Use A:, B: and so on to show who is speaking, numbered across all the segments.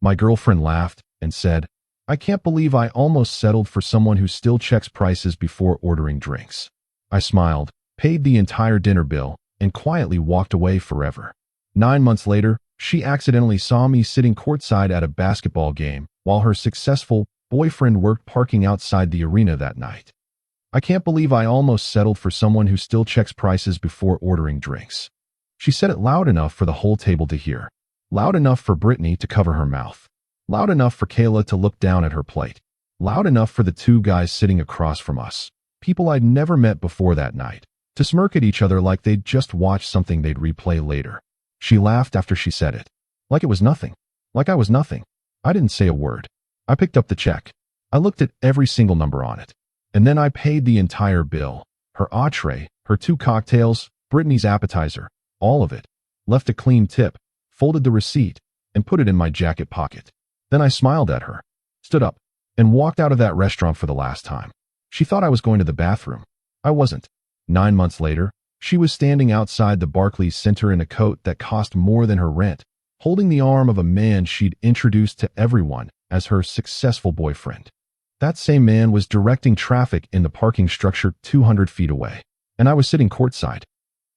A: My girlfriend laughed and said, "I can't believe I almost settled for someone who still checks prices before ordering drinks." I smiled, paid the entire dinner bill, and quietly walked away forever. 9 months later, she accidentally saw me sitting courtside at a basketball game while her successful boyfriend worked parking outside the arena that night. "I can't believe I almost settled for someone who still checks prices before ordering drinks." She said it loud enough for the whole table to hear, loud enough for Brittany to cover her mouth, loud enough for Kayla to look down at her plate, loud enough for the two guys sitting across from us, people I'd never met before that night, to smirk at each other like they'd just watched something they'd replay later. She laughed after she said it. Like it was nothing. Like I was nothing. I didn't say a word. I picked up the check. I looked at every single number on it. And then I paid the entire bill. Her entree, her 2 cocktails, Brittany's appetizer, all of it. Left a clean tip, folded the receipt, and put it in my jacket pocket. Then I smiled at her, stood up, and walked out of that restaurant for the last time. She thought I was going to the bathroom. I wasn't. 9 months later, she was standing outside the Barclays Center in a coat that cost more than her rent, holding the arm of a man she'd introduced to everyone as her successful boyfriend. That same man was directing traffic in the parking structure 200 feet away, and I was sitting courtside.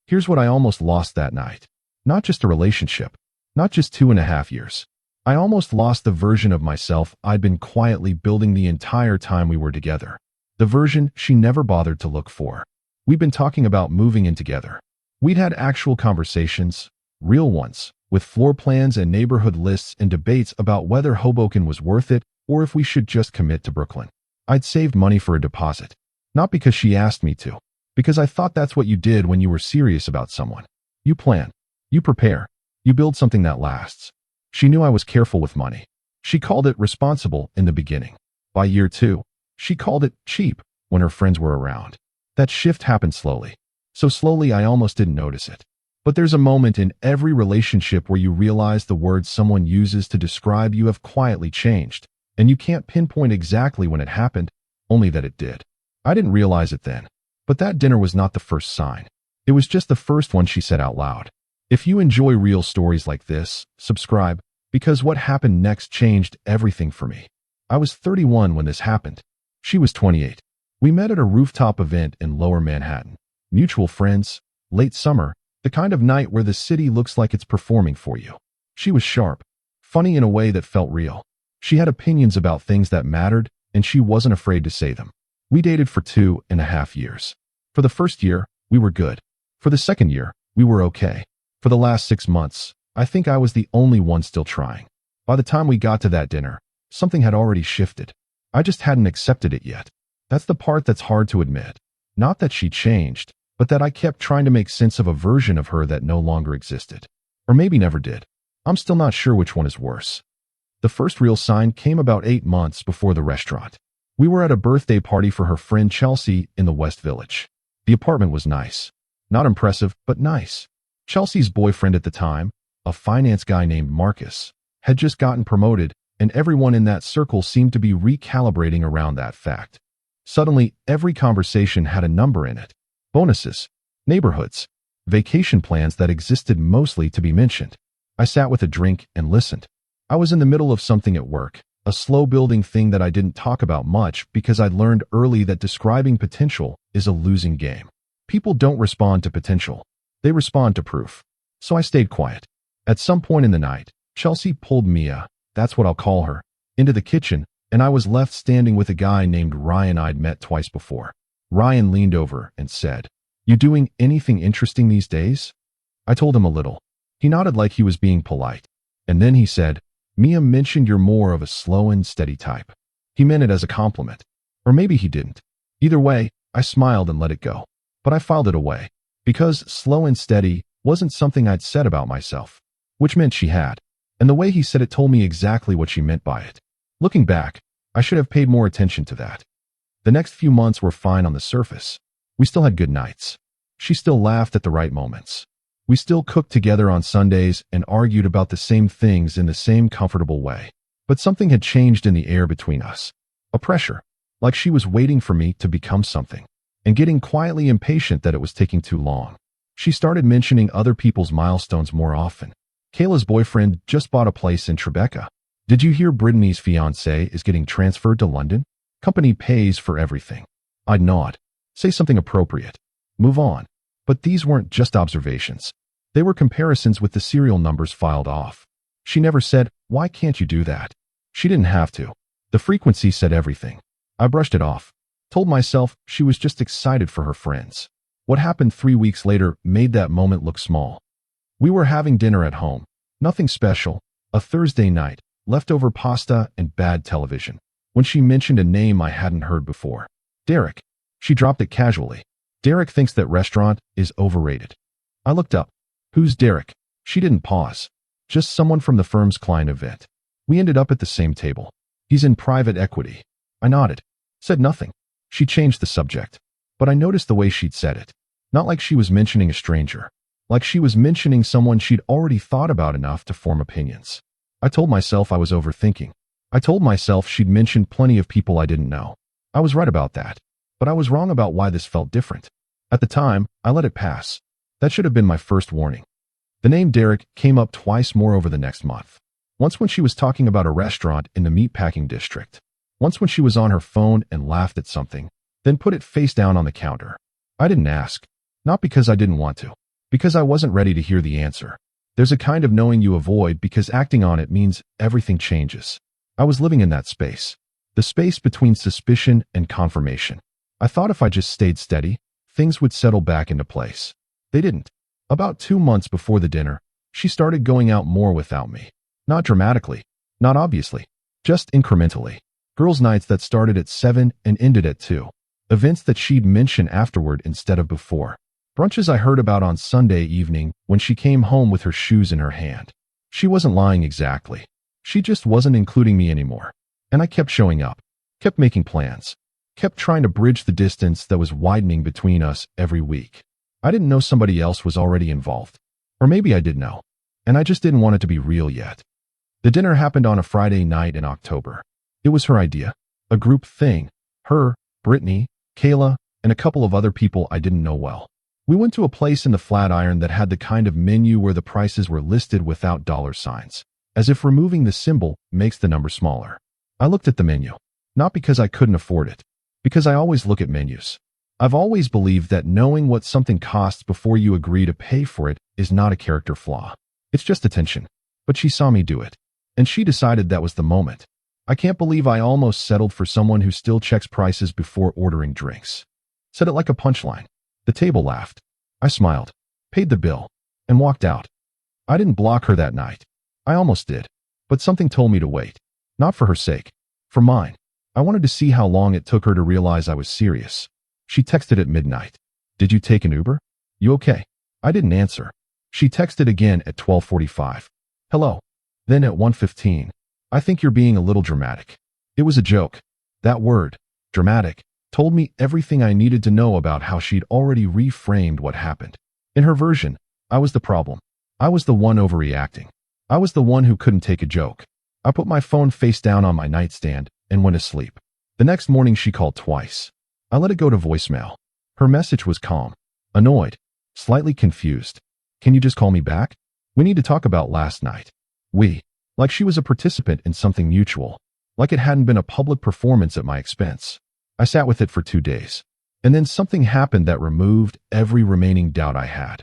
A: Here's what I almost lost that night. Not just a relationship, not just 2.5 years. I almost lost the version of myself I'd been quietly building the entire time we were together. The version she never bothered to look for. We'd been talking about moving in together. We'd had actual conversations, real ones, with floor plans and neighborhood lists and debates about whether Hoboken was worth it or if we should just commit to Brooklyn. I'd saved money for a deposit. Not because she asked me to, because I thought that's what you did when you were serious about someone. You plan. You prepare. You build something that lasts. She knew I was careful with money. She called it responsible in the beginning. By year 2, she called it cheap when her friends were around. That shift happened slowly. So slowly I almost didn't notice it. But there's a moment in every relationship where you realize the words someone uses to describe you have quietly changed, and you can't pinpoint exactly when it happened, only that it did. I didn't realize it then, but that dinner was not the first sign. It was just the first one she said out loud. If you enjoy real stories like this, subscribe, because what happened next changed everything for me. I was 31 when this happened. She was 28. We met at a rooftop event in Lower Manhattan. Mutual friends, late summer, the kind of night where the city looks like it's performing for you. She was sharp, funny in a way that felt real. She had opinions about things that mattered, and she wasn't afraid to say them. We dated for 2.5 years. For the first year, we were good. For the second year, we were okay. For the last 6 months, I think I was the only one still trying. By the time we got to that dinner, something had already shifted. I just hadn't accepted it yet. That's the part that's hard to admit. Not that she changed, but that I kept trying to make sense of a version of her that no longer existed. Or maybe never did. I'm still not sure which one is worse. The first real sign came about 8 months before the restaurant. We were at a birthday party for her friend Chelsea in the West Village. The apartment was nice. Not impressive, but nice. Chelsea's boyfriend at the time, a finance guy named Marcus, had just gotten promoted, and everyone in that circle seemed to be recalibrating around that fact. Suddenly, every conversation had a number in it. Bonuses, neighborhoods, vacation plans that existed mostly to be mentioned. I sat with a drink and listened. I was in the middle of something at work, a slow-building thing that I didn't talk about much because I'd learned early that describing potential is a losing game. People don't respond to potential. They respond to proof. So I stayed quiet. At some point in the night, Chelsea pulled Mia, that's what I'll call her, into the kitchen, and I was left standing with a guy named Ryan I'd met twice before. Ryan leaned over and said, "You doing anything interesting these days?" I told him a little. He nodded like he was being polite. And then he said, "Mia mentioned you're more of a slow and steady type." He meant it as a compliment. Or maybe he didn't. Either way, I smiled and let it go. But I filed it away. Because slow and steady wasn't something I'd said about myself. Which meant she had. And the way he said it told me exactly what she meant by it. Looking back, I should have paid more attention to that. The next few months were fine on the surface. We still had good nights. She still laughed at the right moments. We still cooked together on Sundays and argued about the same things in the same comfortable way. But something had changed in the air between us. A pressure, like she was waiting for me to become something, and getting quietly impatient that it was taking too long. She started mentioning other people's milestones more often. Kayla's boyfriend just bought a place in Tribeca. Did you hear Brittany's fiancé is getting transferred to London? Company pays for everything. I'd nod. Say something appropriate. Move on. But these weren't just observations. They were comparisons with the serial numbers filed off. She never said, "Why can't you do that?" She didn't have to. The frequency said everything. I brushed it off. Told myself she was just excited for her friends. What happened 3 weeks later made that moment look small. We were having dinner at home. Nothing special. A Thursday night. Leftover pasta and bad television. When she mentioned a name I hadn't heard before. Derek. She dropped it casually. Derek thinks that restaurant is overrated. I looked up. Who's Derek? She didn't pause. Just someone from the firm's client event. We ended up at the same table. He's in private equity. I nodded. Said nothing. She changed the subject. But I noticed the way she'd said it. Not like she was mentioning a stranger. Like she was mentioning someone she'd already thought about enough to form opinions. I told myself I was overthinking. I told myself she'd mentioned plenty of people I didn't know. I was right about that. But I was wrong about why this felt different. At the time, I let it pass. That should have been my first warning. The name Derek came up twice more over the next month. Once when she was talking about a restaurant in the meatpacking district. Once when she was on her phone and laughed at something, then put it face down on the counter. I didn't ask. Not because I didn't want to. Because I wasn't ready to hear the answer. There's a kind of knowing you avoid because acting on it means everything changes. I was living in that space. The space between suspicion and confirmation. I thought if I just stayed steady, things would settle back into place. They didn't. About 2 months before the dinner, she started going out more without me. Not dramatically. Not obviously. Just incrementally. Girls' nights that started at 7 and ended at 2. Events that she'd mention afterward instead of before. Brunches I heard about on Sunday evening when she came home with her shoes in her hand. She wasn't lying exactly. She just wasn't including me anymore. And I kept showing up. Kept making plans. Kept trying to bridge the distance that was widening between us every week. I didn't know somebody else was already involved. Or maybe I did know. And I just didn't want it to be real yet. The dinner happened on a Friday night in October. It was her idea. A group thing. Her, Brittany, Kayla, and a couple of other people I didn't know well. We went to a place in the Flatiron that had the kind of menu where the prices were listed without dollar signs, as if removing the symbol makes the number smaller. I looked at the menu. Not because I couldn't afford it. Because I always look at menus. I've always believed that knowing what something costs before you agree to pay for it is not a character flaw. It's just attention. But she saw me do it. And she decided that was the moment. I can't believe I almost settled for someone who still checks prices before ordering drinks. Said it like a punchline. The table laughed. I smiled, paid the bill, and walked out. I didn't block her that night. I almost did. But something told me to wait. Not for her sake. For mine. I wanted to see how long it took her to realize I was serious. She texted at midnight. Did you take an Uber? You okay? I didn't answer. She texted again at 12:45. Hello. Then at 1:15. I think you're being a little dramatic. It was a joke. That word, dramatic, told me everything I needed to know about how she'd already reframed what happened. In her version, I was the problem. I was the one overreacting. I was the one who couldn't take a joke. I put my phone face down on my nightstand and went to sleep. The next morning she called twice. I let it go to voicemail. Her message was calm, annoyed, slightly confused. Can you just call me back? We need to talk about last night. Like she was a participant in something mutual. Like it hadn't been a public performance at my expense. I sat with it for 2 days. And then something happened that removed every remaining doubt I had.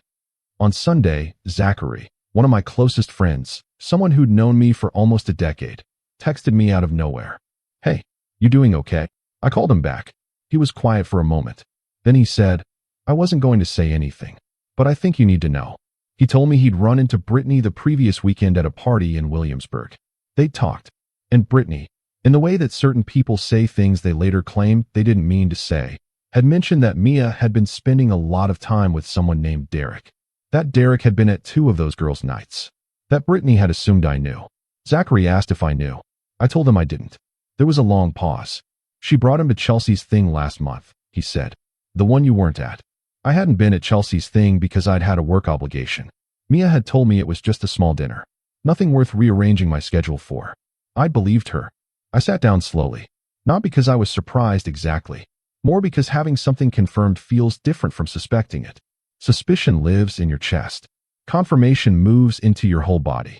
A: On Sunday, Zachary, one of my closest friends, someone who'd known me for almost a decade, texted me out of nowhere. Hey, you doing okay? I called him back. He was quiet for a moment. Then he said, I wasn't going to say anything, but I think you need to know. He told me he'd run into Brittany the previous weekend at a party in Williamsburg. They'd talked. And Brittany, in the way that certain people say things they later claim they didn't mean to say, had mentioned that Mia had been spending a lot of time with someone named Derek. That Derek had been at 2 of those girls' nights. That Brittany had assumed I knew. Zachary asked if I knew. I told him I didn't. There was a long pause. She brought him to Chelsea's thing last month, he said. The one you weren't at. I hadn't been at Chelsea's thing because I'd had a work obligation. Mia had told me it was just a small dinner. Nothing worth rearranging my schedule for. I'd believed her. I sat down slowly. Not because I was surprised exactly. More because having something confirmed feels different from suspecting it. Suspicion lives in your chest. Confirmation moves into your whole body.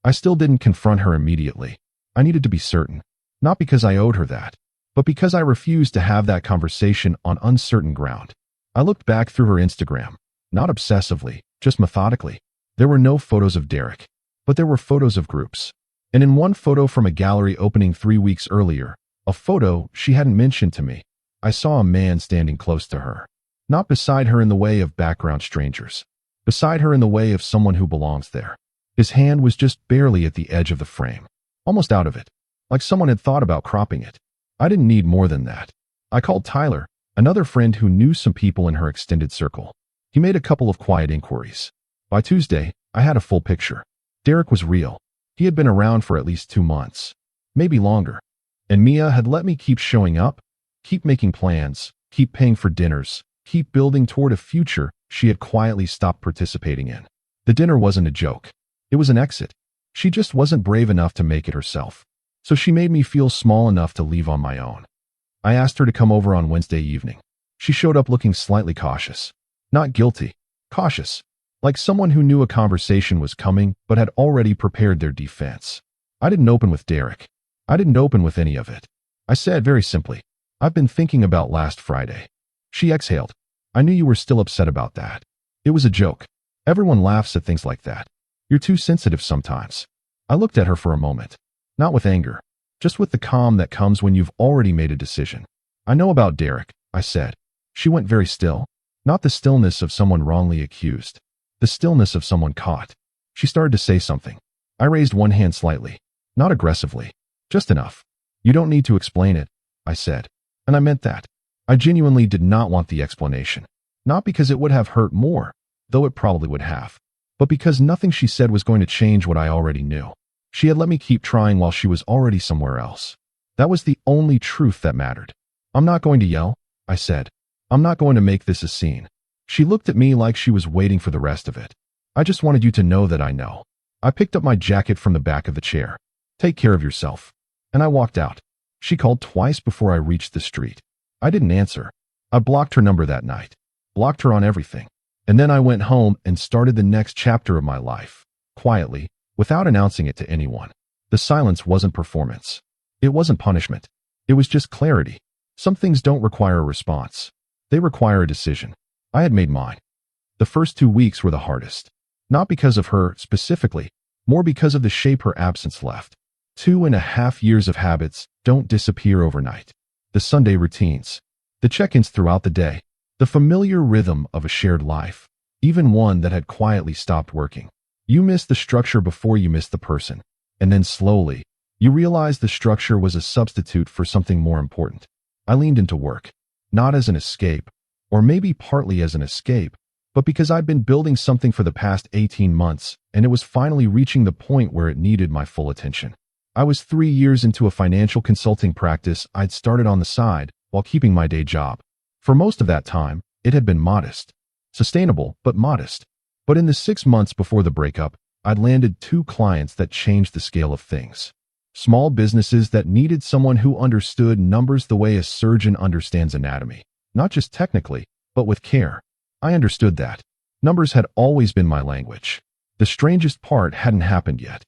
A: I still didn't confront her immediately. I needed to be certain, not because I owed her that, but because I refused to have that conversation on uncertain ground. I looked back through her Instagram, not obsessively, just methodically. There were no photos of Derek, but there were photos of groups. And in one photo from a gallery opening 3 weeks earlier, a photo she hadn't mentioned to me, I saw a man standing close to her. Not beside her in the way of background strangers. Beside her in the way of someone who belongs there. His hand was just barely at the edge of the frame. Almost out of it. Like someone had thought about cropping it. I didn't need more than that. I called Tyler, another friend who knew some people in her extended circle. He made a couple of quiet inquiries. By Tuesday, I had a full picture. Derek was real. He had been around for at least 2 months. Maybe longer. And Mia had let me keep showing up, keep making plans, keep paying for dinners, keep building toward a future she had quietly stopped participating in. The dinner wasn't a joke. It was an exit. She just wasn't brave enough to make it herself. So she made me feel small enough to leave on my own. I asked her to come over on Wednesday evening. She showed up looking slightly cautious. Not guilty. Cautious. Like someone who knew a conversation was coming but had already prepared their defense. I didn't open with Derek. I didn't open with any of it. I said very simply, I've been thinking about last Friday. She exhaled. I knew you were still upset about that. It was a joke. Everyone laughs at things like that. You're too sensitive sometimes. I looked at her for a moment. Not with anger. Just with the calm that comes when you've already made a decision. I know about Derek, I said. She went very still. Not the stillness of someone wrongly accused. The stillness of someone caught. She started to say something. I raised one hand slightly. Not aggressively. Just enough. You don't need to explain it, I said. And I meant that. I genuinely did not want the explanation. Not because it would have hurt more, though it probably would have. But because nothing she said was going to change what I already knew. She had let me keep trying while she was already somewhere else. That was the only truth that mattered. I'm not going to yell, I said. I'm not going to make this a scene. She looked at me like she was waiting for the rest of it. I just wanted you to know that I know. I picked up my jacket from the back of the chair. Take care of yourself. And I walked out. She called twice before I reached the street. I didn't answer. I blocked her number that night. Blocked her on everything. And then I went home and started the next chapter of my life. Quietly, without announcing it to anyone. The silence wasn't performance. It wasn't punishment. It was just clarity. Some things don't require a response. They require a decision. I had made mine. The first 2 weeks were the hardest. Not because of her, specifically, more because of the shape her absence left. 2.5 years of habits don't disappear overnight. The Sunday routines. The check-ins throughout the day. The familiar rhythm of a shared life. Even one that had quietly stopped working. You miss the structure before you miss the person. And then slowly, you realize the structure was a substitute for something more important. I leaned into work. Not as an escape, or maybe partly as an escape, but because I'd been building something for the past 18 months, and it was finally reaching the point where it needed my full attention. I was 3 years into a financial consulting practice I'd started on the side while keeping my day job. For most of that time, it had been modest. Sustainable, but modest. But in the 6 months before the breakup, I'd landed 2 clients that changed the scale of things. Small businesses that needed someone who understood numbers the way a surgeon understands anatomy. Not just technically, but with care. I understood that. Numbers had always been my language. The strangest part hadn't happened yet.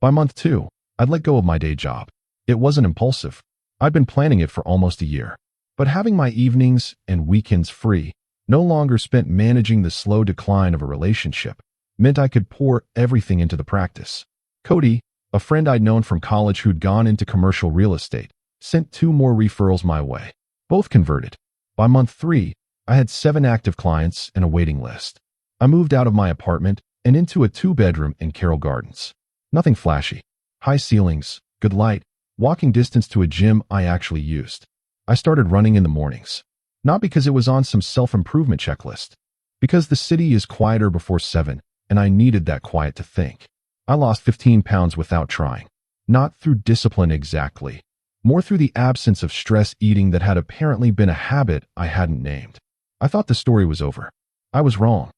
A: By month 2, I'd let go of my day job. It wasn't impulsive. I'd been planning it for almost a year. But having my evenings and weekends free, no longer spent managing the slow decline of a relationship, meant I could pour everything into the practice. Cody, a friend I'd known from college who'd gone into commercial real estate, sent 2 more referrals my way. Both converted. By month 3, I had 7 active clients and a waiting list. I moved out of my apartment and into a 2-bedroom in Carroll Gardens. Nothing flashy. High ceilings, good light, walking distance to a gym I actually used. I started running in the mornings. Not because it was on some self-improvement checklist. Because the city is quieter before 7, and I needed that quiet to think. I lost 15 pounds without trying. Not through discipline exactly. More through the absence of stress eating that had apparently been a habit I hadn't named. I thought the story was over. I was wrong.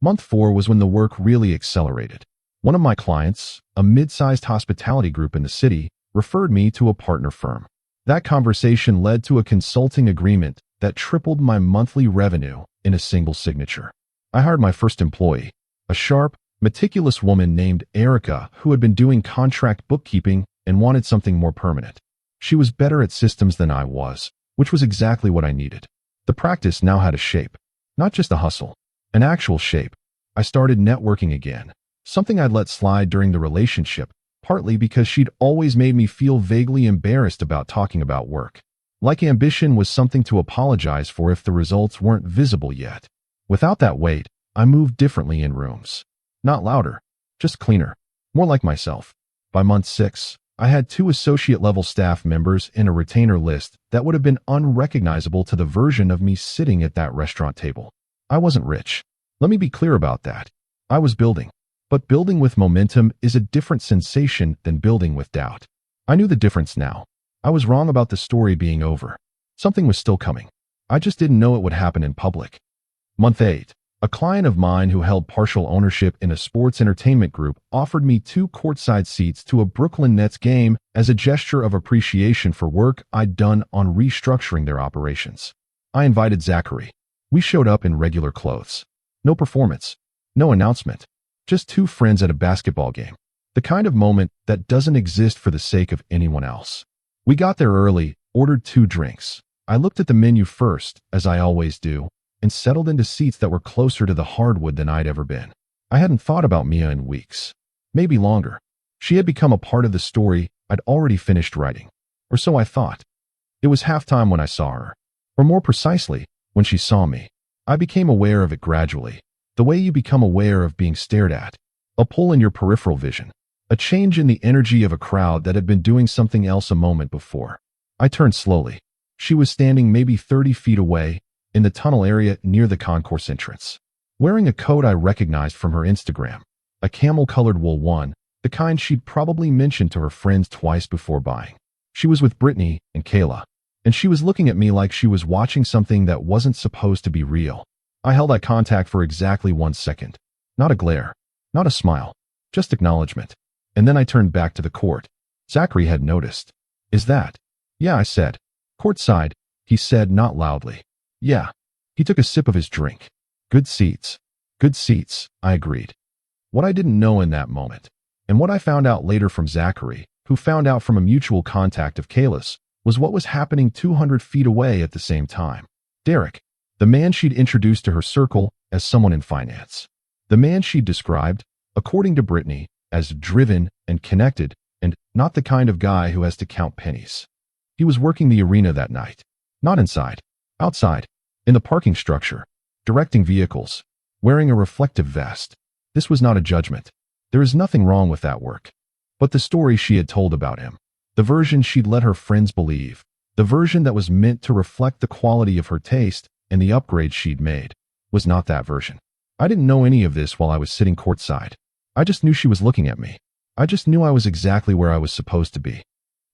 A: Month 4 was when the work really accelerated. One of my clients, a mid-sized hospitality group in the city, referred me to a partner firm. That conversation led to a consulting agreement that tripled my monthly revenue in a single signature. I hired my first employee, a sharp, meticulous woman named Erica who had been doing contract bookkeeping and wanted something more permanent. She was better at systems than I was, which was exactly what I needed. The practice now had a shape, not just a hustle, an actual shape. I started networking again, something I'd let slide during the relationship, partly because she'd always made me feel vaguely embarrassed about talking about work. Like ambition was something to apologize for if the results weren't visible yet. Without that weight, I moved differently in rooms. Not louder, just cleaner, more like myself. By month 6, I had 2 associate-level staff members in a retainer list that would have been unrecognizable to the version of me sitting at that restaurant table. I wasn't rich. Let me be clear about that. I was building. But building with momentum is a different sensation than building with doubt. I knew the difference now. I was wrong about the story being over. Something was still coming. I just didn't know it would happen in public. Month 8. A client of mine who held partial ownership in a sports entertainment group offered me 2 courtside seats to a Brooklyn Nets game as a gesture of appreciation for work I'd done on restructuring their operations. I invited Zachary. We showed up in regular clothes. No performance. No announcement. Just 2 friends at a basketball game. The kind of moment that doesn't exist for the sake of anyone else. We got there early, ordered 2 drinks. I looked at the menu first, as I always do, and settled into seats that were closer to the hardwood than I'd ever been. I hadn't thought about Mia in weeks. Maybe longer. She had become a part of the story I'd already finished writing. Or so I thought. It was halftime when I saw her. Or more precisely, when she saw me. I became aware of it gradually. The way you become aware of being stared at. A pull in your peripheral vision. A change in the energy of a crowd that had been doing something else a moment before. I turned slowly. She was standing maybe 30 feet away, in the tunnel area near the concourse entrance. Wearing a coat I recognized from her Instagram. A camel-colored wool one, the kind she'd probably mentioned to her friends twice before buying. She was with Brittany and Qley, and she was looking at me like she was watching something that wasn't supposed to be real. I held eye contact for exactly 1 second. Not a glare. Not a smile. Just acknowledgement. And then I turned back to the court. Zachary had noticed. Is that? Yeah, I said. Courtside, he said not loudly. Yeah. He took a sip of his drink. Good seats. Good seats, I agreed. What I didn't know in that moment, and what I found out later from Zachary, who found out from a mutual contact of Qley's, was what was happening 200 feet away at the same time. Derek, the man she'd introduced to her circle as someone in finance. The man she'd described, according to Brittany, as driven and connected, and not the kind of guy who has to count pennies. He was working the arena that night. Not inside. Outside. In the parking structure. Directing vehicles. Wearing a reflective vest. This was not a judgment. There is nothing wrong with that work. But the story she had told about him. The version she'd let her friends believe. The version that was meant to reflect the quality of her taste and the upgrades she'd made. Was not that version. I didn't know any of this while I was sitting courtside. I just knew she was looking at me. I just knew I was exactly where I was supposed to be.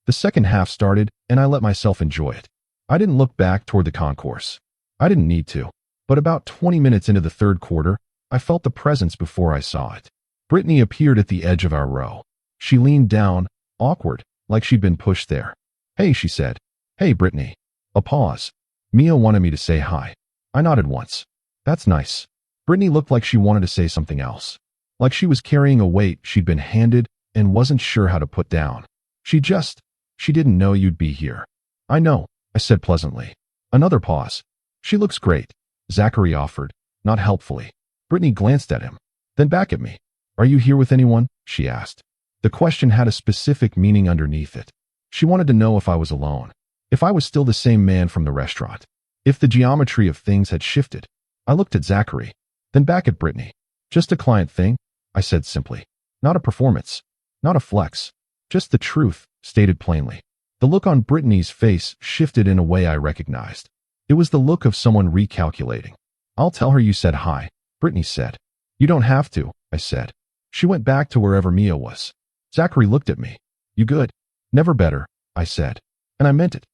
A: The second half started, and I let myself enjoy it. I didn't look back toward the concourse. I didn't need to. But about 20 minutes into the third quarter, I felt the presence before I saw it. Brittany appeared at the edge of our row. She leaned down, awkward, like she'd been pushed there. Hey, she said. Hey, Brittany. A pause. Mia wanted me to say hi. I nodded once. That's nice. Brittany looked like she wanted to say something else. Like she was carrying a weight she'd been handed and wasn't sure how to put down. She didn't know you'd be here. I know, I said pleasantly. Another pause. She looks great, Zachary offered, not helpfully. Brittany glanced at him, then back at me. Are you here with anyone? She asked. The question had a specific meaning underneath it. She wanted to know if I was alone. If I was still the same man from the restaurant. If the geometry of things had shifted. I looked at Zachary, then back at Brittany. Just a client thing, I said simply. Not a performance. Not a flex. Just the truth, stated plainly. The look on Brittany's face shifted in a way I recognized. It was the look of someone recalculating. I'll tell her you said hi, Brittany said. You don't have to, I said. She went back to wherever Mia was. Zachary looked at me. You good? Never better, I said. And I meant it.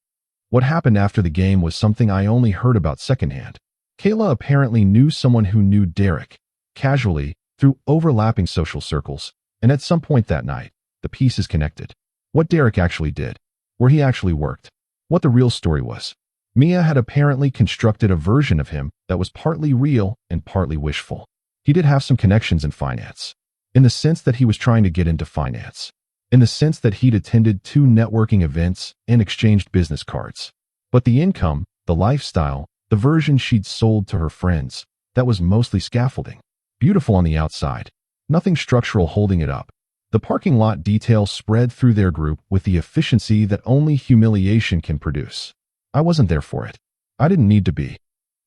A: What happened after the game was something I only heard about secondhand. Qley apparently knew someone who knew Derek, casually, through overlapping social circles, and at some point that night, the pieces connected. What Derek actually did, where he actually worked, what the real story was. Mia had apparently constructed a version of him that was partly real and partly wishful. He did have some connections in finance, in the sense that he was trying to get into finance. in the sense that he'd attended 2 networking events and exchanged business cards. But the income, the lifestyle, the version she'd sold to her friends, that was mostly scaffolding. Beautiful on the outside. Nothing structural holding it up. The parking lot detail spread through their group with the efficiency that only humiliation can produce. I wasn't there for it. I didn't need to be.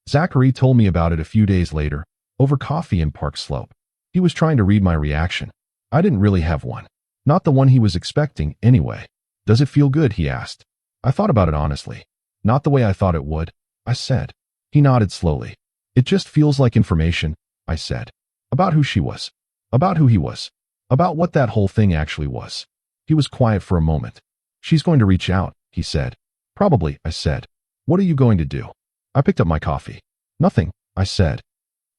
A: Zachary told me about it a few days later, over coffee in Park Slope. He was trying to read my reaction. I didn't really have one. Not the one he was expecting, anyway. Does it feel good? He asked. I thought about it honestly. Not the way I thought it would, I said. He nodded slowly. It just feels like information, I said. About who she was. About who he was. About what that whole thing actually was. He was quiet for a moment. She's going to reach out, he said. Probably, I said. What are you going to do? I picked up my coffee. Nothing, I said.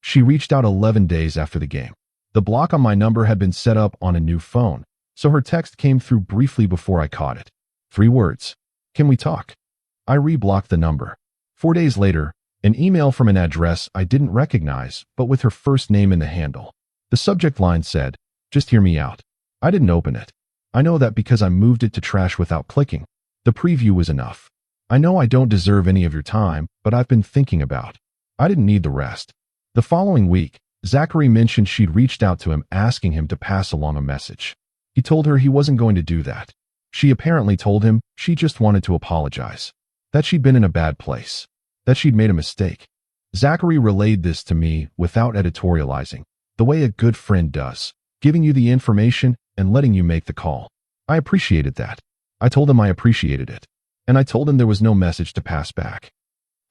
A: She reached out 11 days after the game. The block on my number had been set up on a new phone, so her text came through briefly before I caught it. 3 words. Can we talk? I re-blocked the number. 4 days later, an email from an address I didn't recognize, but with her first name in the handle. The subject line said, "Just hear me out." I didn't open it. I know that because I moved it to trash without clicking. The preview was enough. I know I don't deserve any of your time, but I've been thinking about. I didn't need the rest. The following week, Zachary mentioned she'd reached out to him asking him to pass along a message. He told her he wasn't going to do that. She apparently told him she just wanted to apologize. That she'd been in a bad place. That she'd made a mistake. Zachary relayed this to me without editorializing, the way a good friend does, giving you the information and letting you make the call. I appreciated that. I told him I appreciated it. And I told him there was no message to pass back.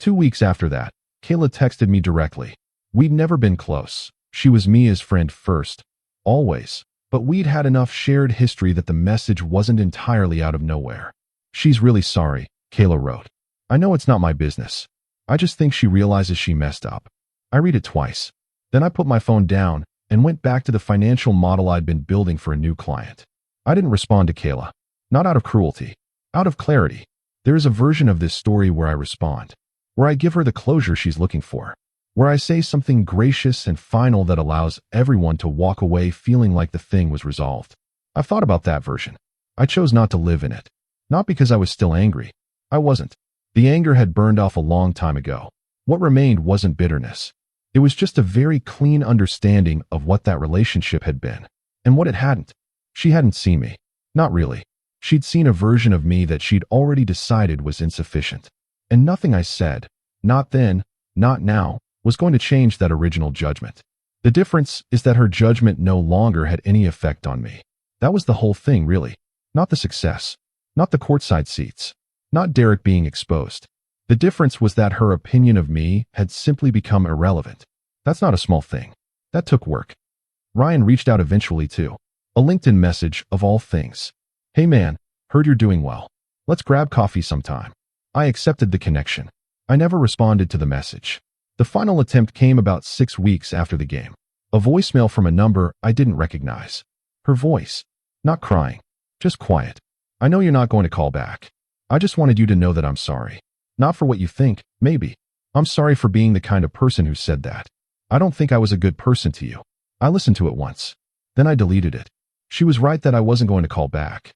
A: 2 weeks after that, Qley texted me directly. We'd never been close. She was Mia's friend first. Always. But we'd had enough shared history that the message wasn't entirely out of nowhere. She's really sorry, Qley wrote. I know it's not my business. I just think she realizes she messed up. I read it twice. Then I put my phone down and went back to the financial model I'd been building for a new client. I didn't respond to Qley. Not out of cruelty. Out of clarity. There is a version of this story where I respond. Where I give her the closure she's looking for. Where I say something gracious and final that allows everyone to walk away feeling like the thing was resolved. I've thought about that version. I chose not to live in it. Not because I was still angry. I wasn't. The anger had burned off a long time ago. What remained wasn't bitterness. It was just a very clean understanding of what that relationship had been. And what it hadn't. She hadn't seen me. Not really. She'd seen a version of me that she'd already decided was insufficient. And nothing I said, not then, not now, was going to change that original judgment. The difference is that her judgment no longer had any effect on me. That was the whole thing, really. Not the success. Not the courtside seats. Not Derek being exposed. The difference was that her opinion of me had simply become irrelevant. That's not a small thing. That took work. Ryan reached out eventually too. A LinkedIn message of all things. Hey man, heard you're doing well. Let's grab coffee sometime. I accepted the connection. I never responded to the message. The final attempt came about 6 weeks after the game. A voicemail from a number I didn't recognize. Her voice. Not crying. Just quiet. I know you're not going to call back. I just wanted you to know that I'm sorry. Not for what you think, maybe. I'm sorry for being the kind of person who said that. I don't think I was a good person to you. I listened to it once. Then I deleted it. She was right that I wasn't going to call back.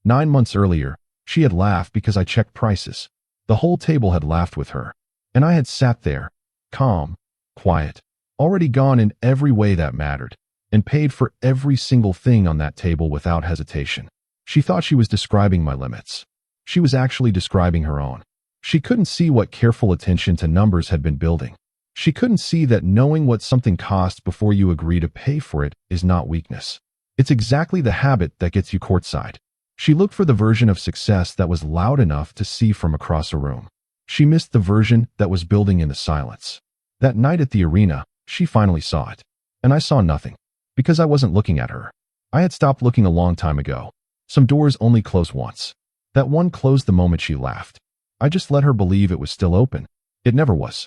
A: 9 months earlier, she had laughed because I checked prices. The whole table had laughed with her. And I had sat there, calm, quiet, already gone in every way that mattered, and paid for every single thing on that table without hesitation. She thought she was describing my limits. She was actually describing her own. She couldn't see what careful attention to numbers had been building. She couldn't see that knowing what something costs before you agree to pay for it is not weakness. It's exactly the habit that gets you courtside. She looked for the version of success that was loud enough to see from across a room. She missed the version that was building in the silence. That night at the arena, she finally saw it. And I saw nothing. Because I wasn't looking at her. I had stopped looking a long time ago. Some doors only close once. That one closed the moment she laughed. I just let her believe it was still open. It never was.